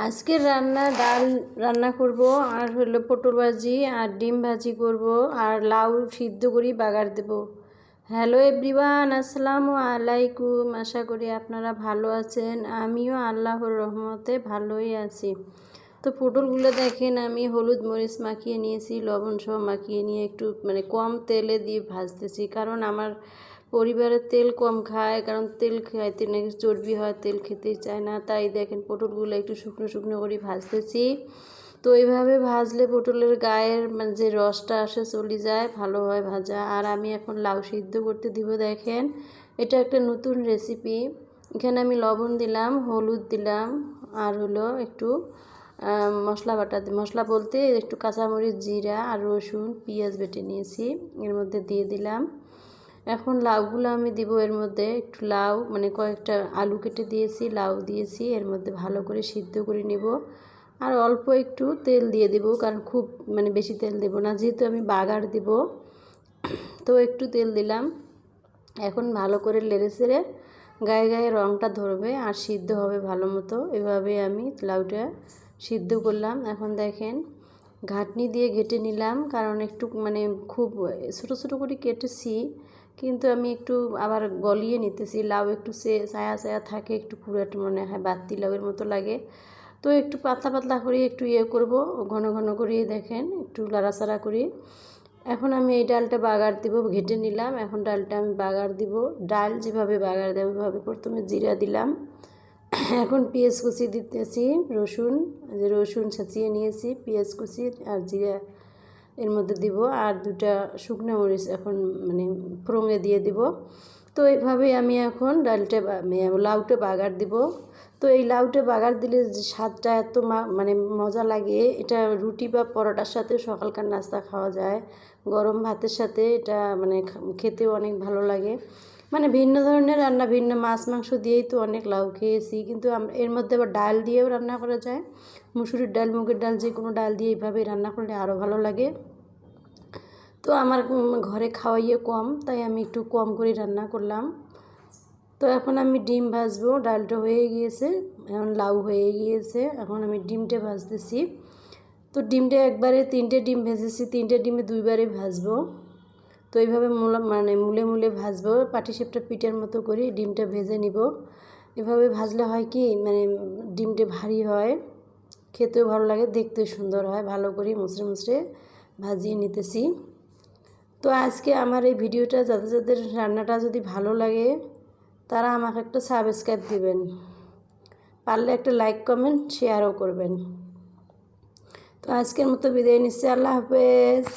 আজকের রান্না ডাল রান্না করব, আর হলো পটল ভাজি আর ডিম ভাজি করব, আর লাউ সিদ্ধ করি বাগার দেব। হ্যালো এভরিওয়ান, আসসালামু আলাইকুম। আশা করি আপনারা ভালো আছেন। আমিও আল্লাহর রহমতে ভালোই আছি। তো পটলগুলো দেখেন, আমি হলুদ মরিচ মাখিয়ে নিয়েছি, লবণ সহ মাখিয়ে নিয়ে একটু কম তেলে দিয়ে ভাজতেছি, কারণ আমার পরিবারের তেল কম খায়, কারণ তেল খাইতে নাকি চর্বি হয়, তেল খেতেই চায় না। তাই দেখেন পটলগুলো একটু শুকনো শুকনো করে ভাজতেছি। তো এইভাবে ভাজলে পটলের গায়ের যে রসটা আসে চলে যায়, ভালো হয় ভাজা। আর আমি এখন লাউ সিদ্ধ করতে দিব। দেখেন, এটা একটা নতুন রেসিপি। এখানে আমি লবণ দিলাম, হলুদ দিলাম, আর হলো একটু মশলা বাটা, মশলা বলতে একটু কাঁচামরিচ, জিরা আর রসুন পেঁয়াজ বেটে নিয়েছি, এর মধ্যে দিয়ে দিলাম। এখন লাউগুলো আমি দিব এর মধ্যে। একটু লাউ কয়েকটা আলু কেটে দিয়েছি, লাউ দিয়েছি, এর মধ্যে ভালো করে সিদ্ধ করে নিব। আর অল্প একটু তেল দিয়ে দিব, কারণ খুব বেশি তেল দেব না, যেহেতু আমি বাগার দিব। তো একটু তেল দিলাম। এখন ভালো করে নেড়ে চেড়ে গায়ে গায়ে রঙটা ধরবে আর সিদ্ধ হবে ভালো মতো। এভাবে আমি লাউটা সিদ্ধ করলাম। এখন দেখেন, ঘাটনি দিয়ে ঘেটে নিলাম, কারণ একটু খুব ছোটো ছোটো করে কেটেছি, কিন্তু আমি একটু আবার গলিয়ে নিতেছি। লাউ একটু ছায়া ছায়া থাকে, একটু পুরোটা মনে হয় বাত্তি লাউয়ের মতো লাগে। তো একটু পাতলা পাতলা করে একটু করব, ঘন ঘন করে দেখেন একটু লাড়াচাড়া করি। এখন আমি এই ডালটা বাগার দিব, ঘেটে নিলাম। এখন ডালটা আমি বাগার দিব। ডাল যেভাবে বাগার দেয় ওইভাবে প্রথমে জিরা দিলাম, এখন পেঁয়াজ কুচি দিতেছি, রসুন ছাঁচিয়ে নিয়েছি, পেঁয়াজ কুচি আর জিরা এর মধ্যে দিব, আর দুটা শুকনো মরিচ এখন ফোড়নে দিয়ে দিব। তো এইভাবেই আমি এখন লাউটা বাগার দিব। তো এই লাউটা বাগার দিলে যে স্বাদটা এত মজা লাগে, এটা রুটি বা পরোটার সাথে সকালকার নাস্তা খাওয়া যায়, গরম ভাতের সাথে এটা খেতেও অনেক ভালো লাগে। ভিন্ন ধরনের রান্না, ভিন্ন মাছ মাংস দিয়েই তো অনেক লাউ খেয়েছি, কিন্তু এর মধ্যে আবার ডাল দিয়েও রান্না করা যায়। মুসুরির ডাল, মুগের ডাল, যে কোনো ডাল দিয়ে এইভাবে রান্না করলে আরও ভালো লাগে। তো আমার ঘরে খাওয়াইয়ে কম, তাই আমি একটু কম করে রান্না করলাম। তো এখন আমি ডিম ভাজবো। ডালটা হয়ে গিয়েছে, এখন লাউ হয়ে গিয়েছে, এখন আমি ডিমটা ভাজতেছি। তো ডিমটা একবারে 3টে ডিম ভেজেছি, 3টে ডিমে 2বারে ভাজবো। তো এইভাবে মুলে মুলে ভাজবো, পাটিসাপটা পিঠার মতো করে ডিমটা ভেজে নিব। এভাবে ভাজলে হয় কি, ডিমটা ভারী হয়, খেতেও ভালো লাগে, দেখতেও সুন্দর হয়। ভালো করে মুচড়ে মুচড়ে ভাজিয়ে নিতেছি। তো আজকে আমার এই ভিডিওটা যাদের রান্নাটা যদি ভালো লাগে, তারা আমাকে একটা সাবস্ক্রাইব দিবেন, পারলে একটা লাইক কমেন্ট শেয়ারও করবেন। তো আজকের মতো বিদায় নিচ্ছি, আল্লাহ হাফেজ।